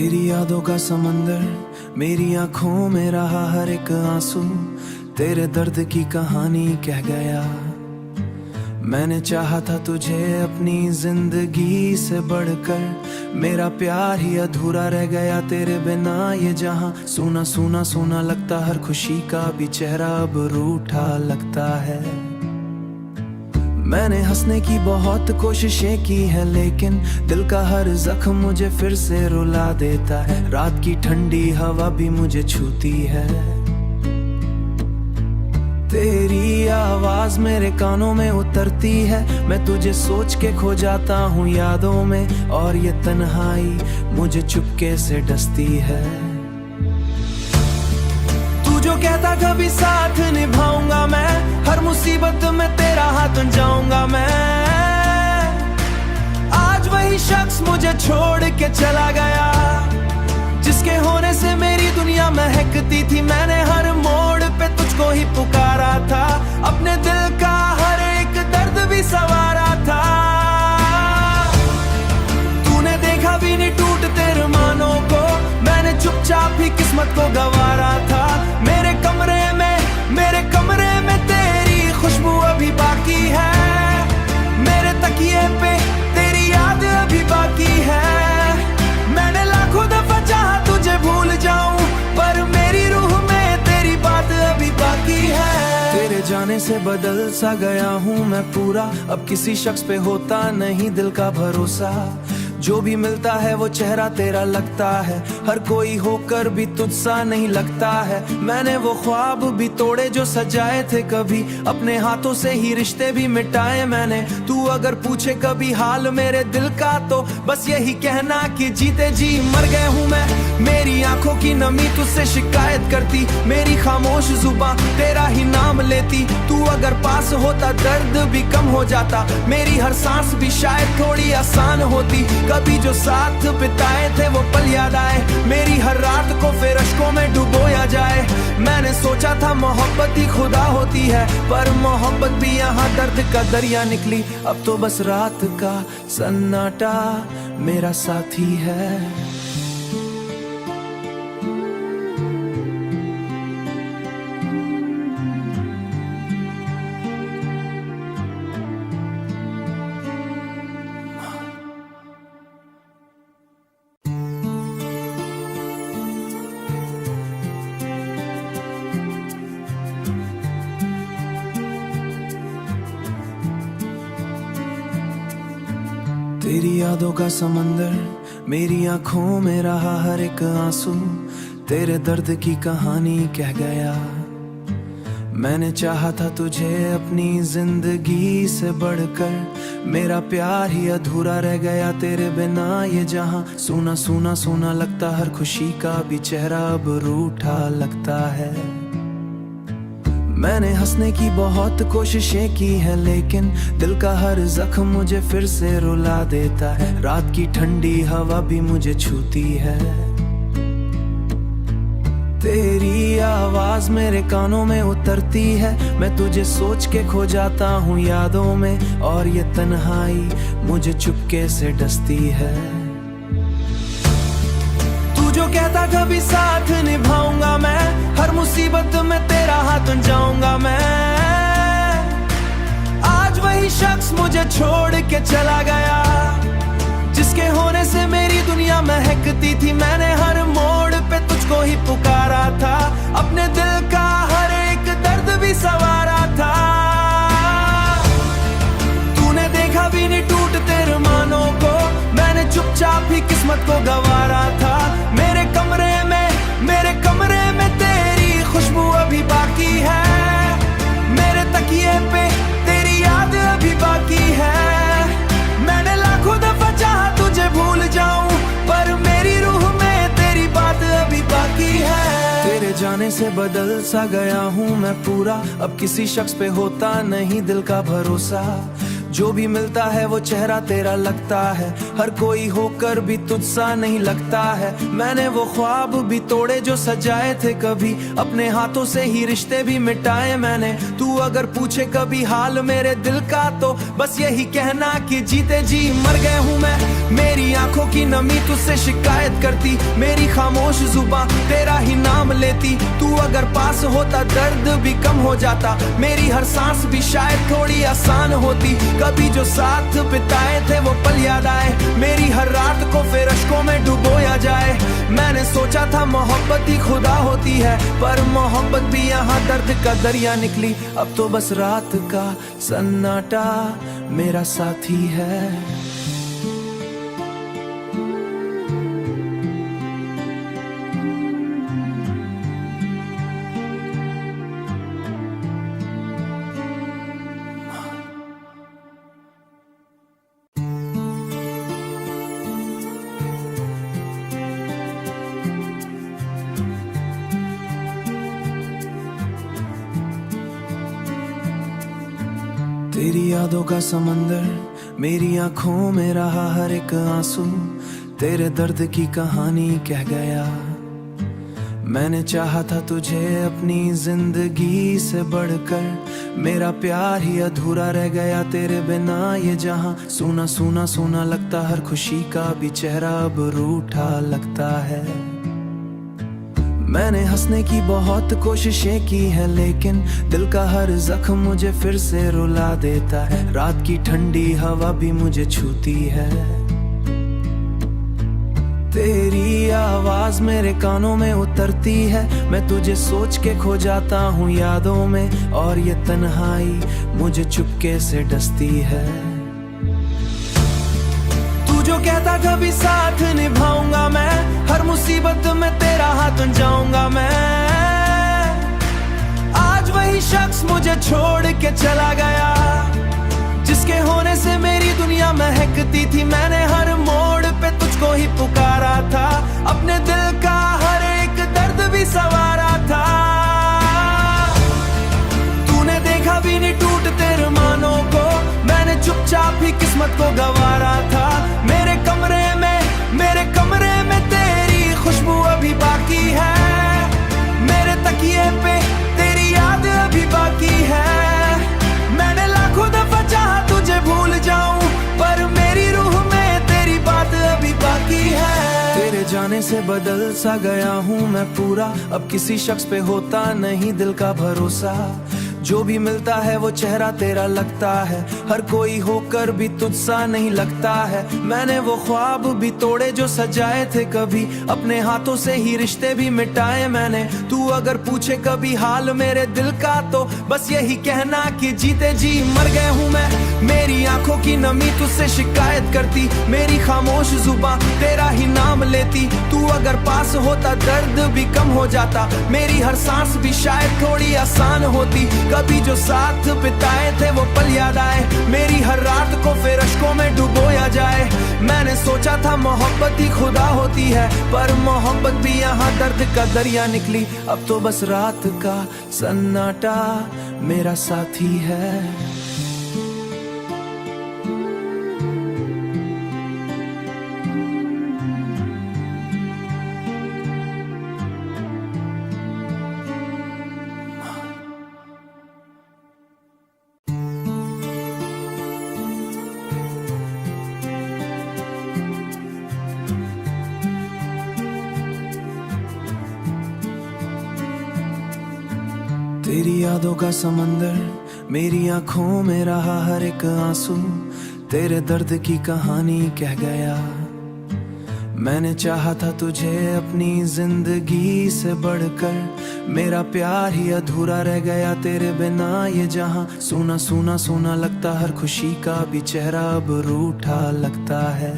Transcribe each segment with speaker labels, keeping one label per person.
Speaker 1: तेरी यादों का समंदर मेरी आंखों में रहा, हर एक आंसू तेरे दर्द की कहानी कह गया। मैंने चाहा था तुझे अपनी जिंदगी से बढ़कर, मेरा प्यार ही अधूरा रह गया तेरे बिना ये जहां। सूना सूना सूना लगता, हर खुशी का भी चेहरा अब रूठा लगता है। मैंने हंसने की बहुत कोशिशें की है, लेकिन दिल का हर जख्म मुझे फिर से रुला देता है। रात की ठंडी हवा भी मुझे छूती है, तेरी आवाज मेरे कानों में उतरती है। मैं तुझे सोच के खो जाता हूँ यादों में, और ये तन्हाई मुझे चुपके से डसती है। तू जो कहता कभी साथ निभाऊंगा मैं, हर मुसीबत में तेरा हाथ बन जाऊंगा मैं। आज वही शख्स मुझे छोड़ के चला गया, जिसके होने से मेरी दुनिया महकती थी। मैंने हर मोड़ पे तुझको ही पुकारा था, अपने दिल का हर एक दर्द भी संवारा था। तूने देखा भी नहीं टूटते अरमानों को, मैंने चुपचाप ही किस्मत को गंवारा था। मेरे कमरे में तेरी खुशबू अभी बाकी है, मेरे तकिए पे तेरी याद अभी बाकी है। मैंने लाखों दफा चाहा तुझे भूल जाऊं, पर मेरी रूह में तेरी बात अभी बाकी है। तेरे जाने से बदल सा गया हूं मैं पूरा, अब किसी शख्स पे होता नहीं दिल का भरोसा। जो भी मिलता है वो चेहरा तेरा लगता है, हर कोई होकर भी तुझसा नहीं लगता है। मैंने वो ख्वाब भी तोड़े जो सजाए थे कभी, अपने हाथों से ही रिश्ते भी मिटाए मैंने। तू अगर पूछे कभी हाल मेरे दिल का, तो बस यही कहना कि जीते जी मर गए हूँ मैं। मेरी आंखों की नमी तुझसे शिकायत करती, मेरी खामोश जुबान तेरा ही नाम लेती। तू अगर पास होता दर्द भी कम हो जाता, मेरी हर सांस भी शायद थोड़ी आसान होती। कभी जो साथ बिताए थे वो पल याद आए, मेरी हर रात को फिर अश्कों में डुबोया जाए। मैंने सोचा था मोहब्बत ही खुदा होती है, पर मोहब्बत भी यहाँ दर्द का दरिया निकली। अब तो बस रात का सन्नाटा मेरा साथी है। तेरी यादों का समंदर मेरी आंखों में रहा, हर एक आंसू तेरे दर्द की कहानी कह गया। मैंने चाहा था तुझे अपनी जिंदगी से बढ़कर, मेरा प्यार ही अधूरा रह गया तेरे बिना ये जहां। सूना सूना सूना लगता, हर खुशी का भी चेहरा अब रूठा लगता है। मैंने हंसने की बहुत कोशिशें की है, लेकिन दिल का हर जख्म मुझे फिर से रुला देता है। रात की ठंडी हवा भी मुझे छूती है, तेरी आवाज मेरे कानों में उतरती है। मैं तुझे सोच के खो जाता हूँ यादों में, और ये तन्हाई मुझे चुपके से डसती है। जो कहता कभी साथ निभाऊंगा मैं, हर मुसीबत में तेरा हाथ बन जाऊंगा मैं। आज वही शख्स मुझे छोड़ के चला गया, जिसके होने से मेरी दुनिया महकती थी। मैंने हर मोड़ पे तुझको ही पुकारा था, अपने दिल का हर एक दर्द भी संवारा था। तूने देखा भी नहीं टूटते अरमानों को, मैंने चुपचाप ही किस्मत को गंवारा था। मेरे कमरे में तेरी खुशबू अभी बाकी है, मेरे तकिए पे तेरी याद अभी बाकी है। मैंने लाखों दफा चाहा तुझे भूल जाऊं, पर मेरी रूह में तेरी बात अभी बाकी है। तेरे जाने से बदल सा गया हूँ मैं पूरा, अब किसी शख्स पे होता नहीं दिल का भरोसा। जो भी मिलता है वो चेहरा तेरा लगता है, हर कोई होकर भी तुझसा नहीं लगता है। मैंने वो ख्वाब भी तोड़े जो सजाए थे कभी, अपने हाथों से ही रिश्ते भी मिटाए मैंने। तू अगर पूछे कभी हाल मेरे दिल का तो बस यही कहना कि जीते जी मर गए हूँ मैं। मेरी आंखों की नमी तुझसे शिकायत करती, मेरी खामोश जुबान तेरा ही नाम लेती। तू अगर पास होता दर्द भी कम हो जाता, मेरी हर सांस भी शायद थोड़ी आसान होती। कभी जो साथ बिताए थे वो पल याद आए, मेरी हर रात को फिर अश्कों में डुबोया जाए। मैंने सोचा था मोहब्बत ही खुदा होती है, पर मोहब्बत भी यहाँ दर्द का दरिया निकली। अब तो बस रात का सन्नाटा मेरा साथी है। तेरी यादों का समंदर मेरी आंखों में रहा, हर एक आंसू तेरे दर्द की कहानी कह गया। मैंने चाहा था तुझे अपनी जिंदगी से बढ़कर, मेरा प्यार ही अधूरा रह गया तेरे बिना ये जहां। सूना सूना सूना लगता हर खुशी का भी चेहरा, अब रूठा लगता है। मैंने हंसने की बहुत कोशिशें की है, लेकिन दिल का हर जख्म मुझे फिर से रुला देता है। रात की ठंडी हवा भी मुझे छूती है, तेरी आवाज मेरे कानों में उतरती है। मैं तुझे सोच के खो जाता हूँ यादों में, और ये तन्हाई मुझे चुपके से डसती है। तू जो कहता कभी साथ निभाऊंगा मैं, हर मुसीबत में तेरा हाथ बन जाऊंगा मैं। आज वही शख्स मुझे छोड़ के चला गया, जिसके होने से मेरी दुनिया महकती थी। मैंने हर मोड़ पे तुझको ही पुकारा था, अपने दिल का हर एक दर्द भी सवारा था। तूने देखा भी नहीं टूटते अरमानों को, मैंने चुपचाप ही किस्मत को गंवारा था। मेरे कमरे में तेरी खुशबू अभी बाकी है, मेरे तकिए पे तेरी याद अभी बाकी है। मैंने लाखों दफा चाहा तुझे भूल जाऊं, पर मेरी रूह में तेरी बात अभी बाकी है। तेरे जाने से बदल सा गया हूँ मैं पूरा, अब किसी शख्स पे होता नहीं दिल का भरोसा। जो भी मिलता है वो चेहरा तेरा लगता है, हर कोई होकर भी तुझसा नहीं लगता है। मैंने वो ख्वाब भी तोड़े जो सजाए थे कभी, अपने हाथों से ही रिश्ते भी मिटाए मैंने। तू अगर पूछे कभी हाल मेरे दिल का तो बस यही कहना कि जीते जी मर गए हूँ मैं। मेरी आंखों की नमी तुझसे शिकायत करती, मेरी खामोश जुबान तेरा ही नाम लेती। तू अगर पास होता दर्द भी कम हो जाता, मेरी हर सांस भी शायद थोड़ी आसान होती। कभी जो साथ बिताए थे वो पल याद आए, मेरी हर रात को फिर अश्कों में डुबोया जाए। मैंने सोचा था मोहब्बत ही खुदा होती है, पर मोहब्बत भी यहाँ दर्द का दरिया निकली। अब तो बस रात का सन्नाटा मेरा साथी है। तेरी यादों का समंदर मेरी आंखों में रहा, हर एक आंसू तेरे दर्द की कहानी कह गया। मैंने चाहा था तुझे अपनी जिंदगी से बढ़कर, मेरा प्यार ही अधूरा रह गया तेरे बिना ये जहां। सूना सूना सूना लगता हर खुशी का भी चेहरा, अब रूठा लगता है।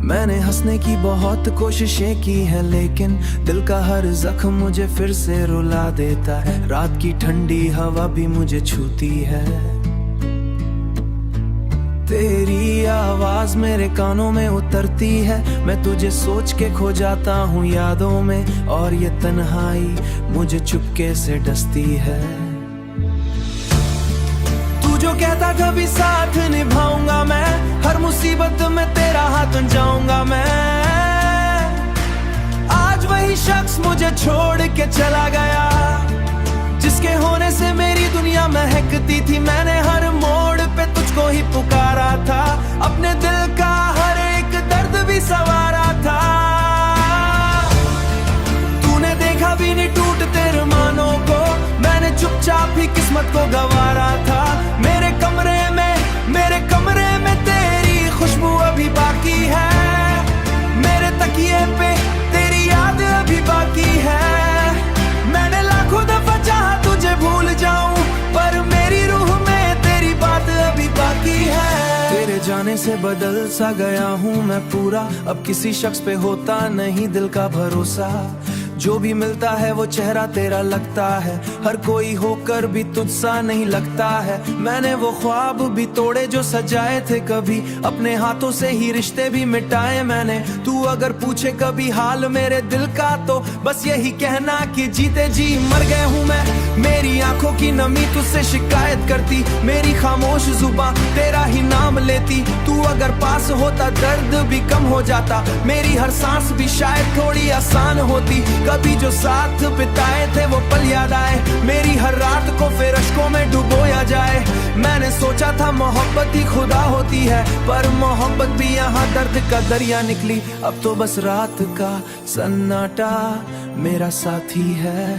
Speaker 1: मैंने हंसने की बहुत कोशिशें की है, लेकिन दिल का हर जख्म मुझे फिर से रुला देता है। रात की ठंडी हवा भी मुझे छूती है, तेरी आवाज मेरे कानों में उतरती है। मैं तुझे सोच के खो जाता हूँ यादों में, और ये तन्हाई मुझे चुपके से डसती है। तू जो जो कहता कभी साथ निभाऊंगा मैं, हर मुसीबत में तेरा हाथ जाऊंगा मैं। आज वही शख्स मुझे छोड़ के चला गया, जिसके होने से मेरी दुनिया महकती थी। मैंने हर मोड़ पे तुझको ही पुकारा था, अपने दिल का हर एक दर्द भी सवारा था। तूने देखा भी नहीं टूटते अरमानों को, मैंने चुपचाप ही किस्मत को गंवारा था। मेरे कमरे में तेरी खुशबू अभी बाकी है, मेरे तकिए पे तेरी याद अभी बाकी है। मैंने लाखों दफा चाहा तुझे भूल जाऊं, पर मेरी रूह में तेरी बात अभी बाकी है। तेरे जाने से बदल सा गया हूँ मैं पूरा, अब किसी शख्स पे होता नहीं दिल का भरोसा। जो भी मिलता है वो चेहरा तेरा लगता है, हर कोई होकर भी तुझसा नहीं लगता है। मैंने वो ख्वाब भी तोड़े जो सजाए थे कभी, अपने हाथों से ही रिश्ते भी मिटाए मैंने। तू अगर पूछे कभी हाल मेरे दिल का, तो बस यही कहना कि जीते जी मर गए हूँ मैं। मेरी आंखों की नमी तुझसे शिकायत करती, मेरी खामोश जुबान तेरा ही नाम लेती। तू अगर पास होता दर्द भी कम हो जाता, मेरी हर सांस भी शायद थोड़ी आसान होती। कभी जो साथ बिताए थे वो पल याद आए, मेरी हर रात को फिर अश्कों में डुबोया जाए। मैंने सोचा था मोहब्बत ही खुदा होती है, पर मोहब्बत भी यहाँ दर्द का दरिया निकली। अब तो बस रात का सन्नाटा मेरा साथी है।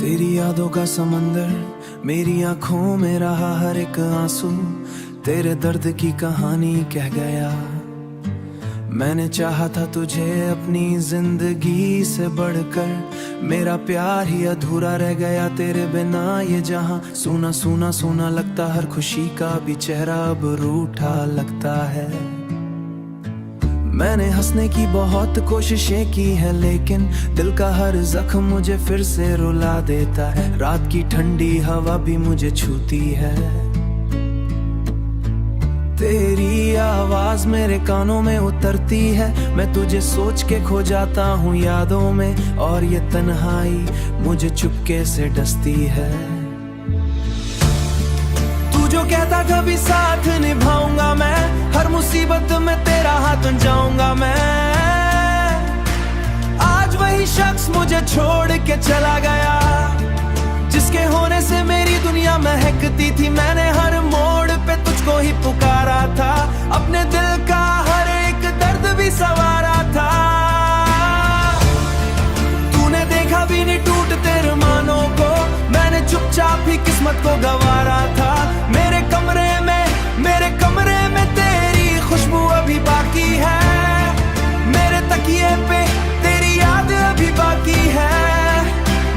Speaker 1: तेरी यादों का समंदर मेरी आंखों में रहा, हर एक आंसू तेरे दर्द की कहानी कह गया। मैंने चाहा था तुझे अपनी जिंदगी से बढ़कर, मेरा प्यार ही अधूरा रह गया तेरे बिना। ये जहां सूना सूना सूना लगता, हर खुशी का भी चेहरा अब रूठा लगता है। मैंने हंसने की बहुत कोशिशें की है, लेकिन दिल का हर जख्म मुझे फिर से रुला देता है। रात की ठंडी हवा भी मुझे छूती है, तेरी आवाज मेरे कानों में उतरती है। मैं तुझे सोच के खो जाता हूँ यादों में, और ये तन्हाई मुझे चुपके से डसती है। तू जो कहता कभी साथ निभाऊंगा मैं, हर मुसीबत में तेरा हाथ जाऊंगा मैं। आज वही शख्स मुझे छोड़ के चला गया, जिसके होने से मेरी दुनिया महकती थी। मैंने हर मोड़ पे तुझको ही पुकारा था, अपने दिल का हर एक दर्द भी सवारा था। तूने देखा भी नहीं टूटते अरमानों को, मैंने चुपचाप ही किस्मत को गंवारा था। मेरे कमरे में तेरी खुशबू अभी बाकी है, मेरे तकिए पे तेरी याद अभी बाकी है।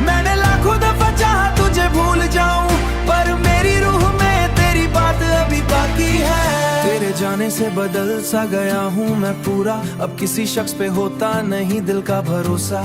Speaker 1: मैंने लाखों दफा चाहा तुझे भूल जाऊं, पर मेरी रूह में तेरी बात अभी बाकी है। तेरे जाने से बदल सा गया हूँ मैं पूरा, अब किसी शख्स पे होता नहीं दिल का भरोसा।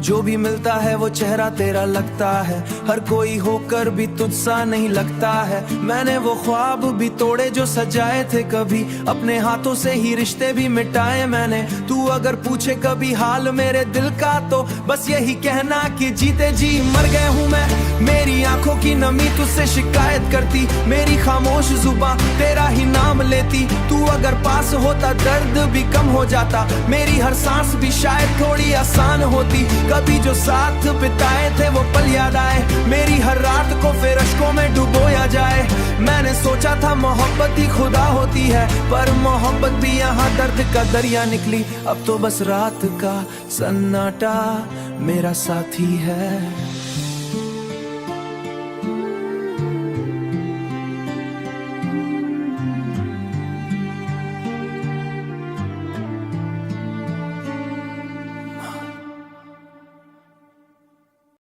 Speaker 1: जो भी मिलता है वो चेहरा तेरा लगता है, हर कोई होकर भी तुझसा नहीं लगता है। मैंने वो ख्वाब भी तोड़े जो सजाए थे कभी, अपने हाथों से ही रिश्ते भी मिटाए मैंने। तू अगर पूछे कभी हाल मेरे दिल का, तो बस यही कहना कि जीते जी मर गए हूँ मैं। मेरी आंखों की नमी तुझसे शिकायत करती, मेरी खामोश जुबान तेरा ही नाम लेती। तू अगर पास होता दर्द भी कम हो जाता, मेरी हर सांस भी शायद थोड़ी आसान होती। कभी जो साथ बिताए थे वो पल याद आए, मेरी हर रात को फिर अश्कों में डुबोया जाए। मैंने सोचा था मोहब्बत ही खुदा होती है, पर मोहब्बत भी यहाँ दर्द का दरिया निकली। अब तो बस रात का सन्नाटा मेरा साथी है।